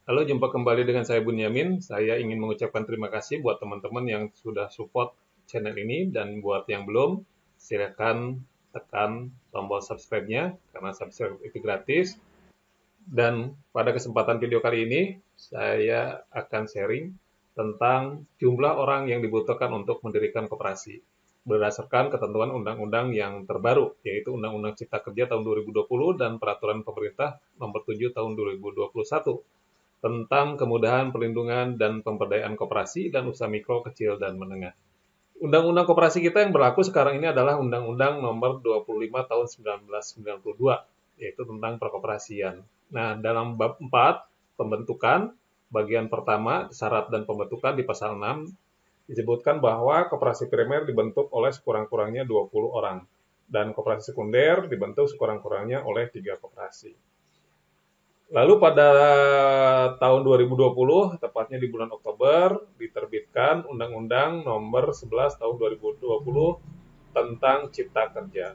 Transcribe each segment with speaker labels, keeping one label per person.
Speaker 1: Halo, jumpa kembali dengan saya Bunyamin. Saya ingin mengucapkan terima kasih buat teman-teman yang sudah support channel ini dan buat yang belum, silakan tekan tombol subscribe-nya karena subscribe itu gratis. Dan pada kesempatan video kali ini, saya akan sharing tentang jumlah orang yang dibutuhkan untuk mendirikan koperasi berdasarkan ketentuan undang-undang yang terbaru, yaitu Undang-Undang Cipta Kerja tahun 2020 dan Peraturan Pemerintah Nomor 7 tahun 2021 tentang kemudahan perlindungan dan pemberdayaan koperasi dan usaha mikro, kecil, dan menengah. Undang-undang koperasi kita yang berlaku sekarang ini adalah Undang-Undang Nomor 25 Tahun 1992, yaitu tentang perkoperasian. Nah, dalam bab 4, pembentukan, bagian pertama, syarat dan pembentukan di pasal 6, disebutkan bahwa koperasi primer dibentuk oleh sekurang-kurangnya 20 orang, dan koperasi sekunder dibentuk sekurang-kurangnya oleh 3 koperasi. Lalu pada tahun 2020, tepatnya di bulan Oktober, diterbitkan Undang-Undang Nomor 11 Tahun 2020 tentang Cipta Kerja.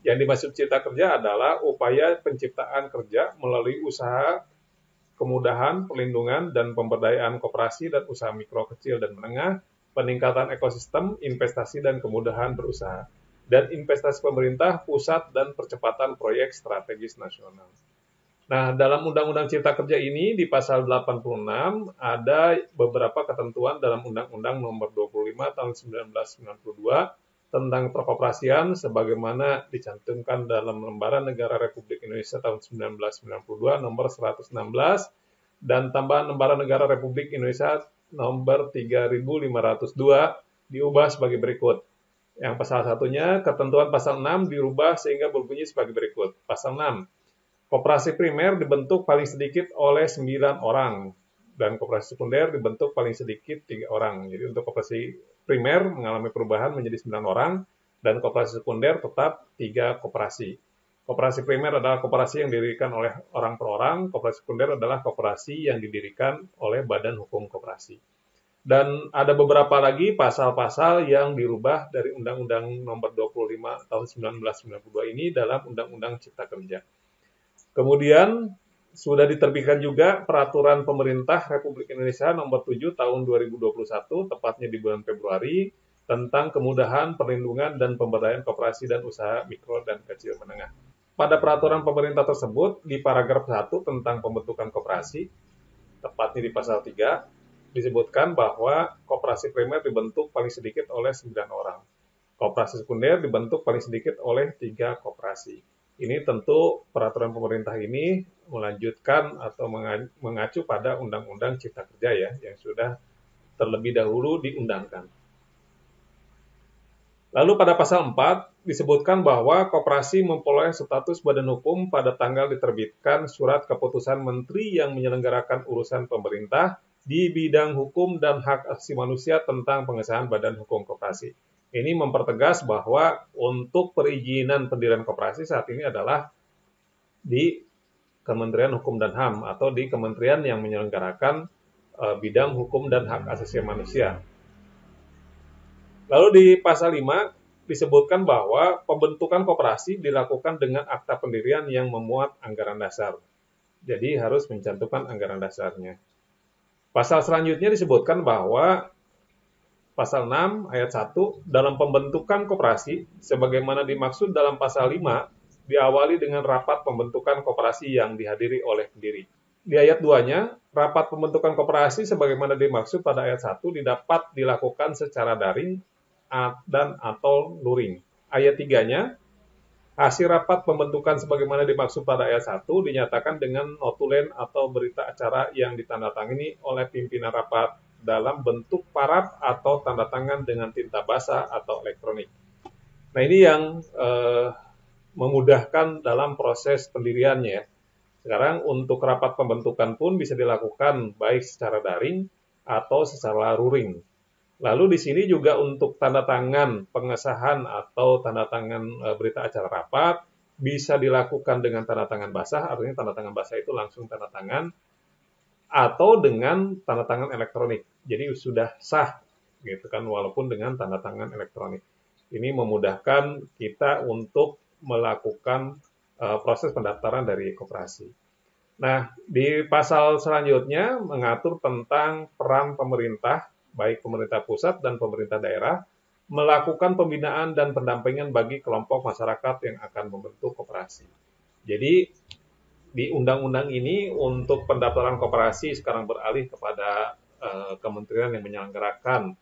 Speaker 1: Yang dimaksud Cipta Kerja adalah upaya penciptaan kerja melalui usaha, kemudahan, perlindungan, dan pemberdayaan koperasi dan usaha mikro, kecil, dan menengah, peningkatan ekosistem, investasi, dan kemudahan berusaha, dan investasi pemerintah, pusat, dan percepatan proyek strategis nasional. Nah, dalam Undang-Undang Cipta Kerja ini di pasal 86 ada beberapa ketentuan dalam Undang-Undang Nomor 25 Tahun 1992 tentang perkoperasian sebagaimana dicantumkan dalam Lembaran Negara Republik Indonesia tahun 1992 Nomor 116 dan tambahan Lembaran Negara Republik Indonesia Nomor 3502 diubah sebagai berikut. Yang pasal satunya, ketentuan pasal 6 dirubah sehingga berbunyi sebagai berikut. Pasal 6. Koperasi primer dibentuk paling sedikit oleh 9 orang dan koperasi sekunder dibentuk paling sedikit 3 orang. Jadi untuk koperasi primer mengalami perubahan menjadi 9 orang dan koperasi sekunder tetap 3 koperasi. Koperasi primer adalah koperasi yang didirikan oleh orang per orang, koperasi sekunder adalah koperasi yang didirikan oleh badan hukum koperasi. Dan ada beberapa lagi pasal-pasal yang dirubah dari Undang-Undang Nomor 25 Tahun 1992 ini dalam Undang-Undang Cipta Kerja. Kemudian sudah diterbitkan juga Peraturan Pemerintah Republik Indonesia Nomor 7 Tahun 2021, tepatnya di bulan Februari, tentang kemudahan, perlindungan, dan pemberdayaan koperasi dan usaha mikro dan kecil menengah. Pada peraturan pemerintah tersebut, di paragraf 1 tentang pembentukan koperasi, tepatnya di pasal 3, disebutkan bahwa koperasi primer dibentuk paling sedikit oleh 9 orang. Koperasi sekunder dibentuk paling sedikit oleh 3 koperasi. Ini tentu peraturan pemerintah ini melanjutkan atau mengacu pada Undang-Undang Cipta Kerja ya, yang sudah terlebih dahulu diundangkan. Lalu pada pasal 4 disebutkan bahwa koperasi memperoleh status badan hukum pada tanggal diterbitkan surat keputusan menteri yang menyelenggarakan urusan pemerintah di bidang hukum dan hak asasi manusia tentang pengesahan badan hukum koperasi. Ini mempertegas bahwa untuk perizinan pendirian koperasi saat ini adalah di Kementerian Hukum dan HAM atau di kementerian yang menyelenggarakan bidang hukum dan hak asasi manusia. Lalu di pasal 5 disebutkan bahwa pembentukan koperasi dilakukan dengan akta pendirian yang memuat anggaran dasar. Jadi harus mencantumkan anggaran dasarnya. Pasal selanjutnya disebutkan bahwa Pasal 6 ayat 1, dalam pembentukan koperasi, sebagaimana dimaksud dalam pasal 5, diawali dengan rapat pembentukan koperasi yang dihadiri oleh pendiri. Di ayat 2-nya, rapat pembentukan koperasi sebagaimana dimaksud pada ayat 1 didapat dilakukan secara daring dan atau luring. Ayat 3-nya, hasil rapat pembentukan sebagaimana dimaksud pada ayat 1 dinyatakan dengan notulen atau berita acara yang ditandatangani oleh pimpinan rapat dalam bentuk paraf atau tanda tangan dengan tinta basah atau elektronik. Nah ini yang memudahkan dalam proses pendiriannya. Sekarang untuk rapat pembentukan pun bisa dilakukan baik secara daring atau secara luring. Lalu di sini juga untuk tanda tangan pengesahan atau tanda tangan berita acara rapat bisa dilakukan dengan tanda tangan basah, artinya tanda tangan basah itu langsung tanda tangan atau dengan tanda tangan elektronik. Jadi sudah sah gitu kan walaupun dengan tanda tangan elektronik. Ini memudahkan kita untuk melakukan proses pendaftaran dari koperasi. Nah, di pasal selanjutnya mengatur tentang peran pemerintah, baik pemerintah pusat dan pemerintah daerah, melakukan pembinaan dan pendampingan bagi kelompok masyarakat yang akan membentuk koperasi. Jadi, di undang-undang ini untuk pendaftaran koperasi sekarang beralih kepada kementerian yang menyelenggarakan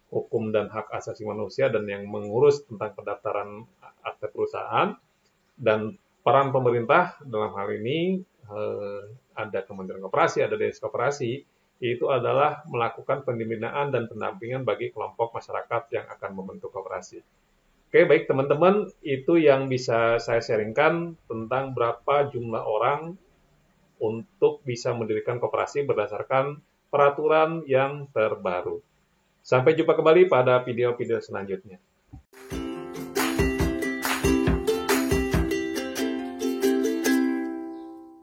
Speaker 1: hukum dan hak asasi manusia dan yang mengurus tentang pendaftaran akte perusahaan, dan peran pemerintah dalam hal ini ada Kementerian Koperasi, ada Dinas Koperasi, itu adalah melakukan pembinaan dan pendampingan bagi kelompok masyarakat yang akan membentuk koperasi. Oke, baik teman-teman, itu yang bisa saya sharingkan tentang berapa jumlah orang untuk bisa mendirikan koperasi berdasarkan peraturan yang terbaru. Sampai jumpa kembali pada video-video selanjutnya.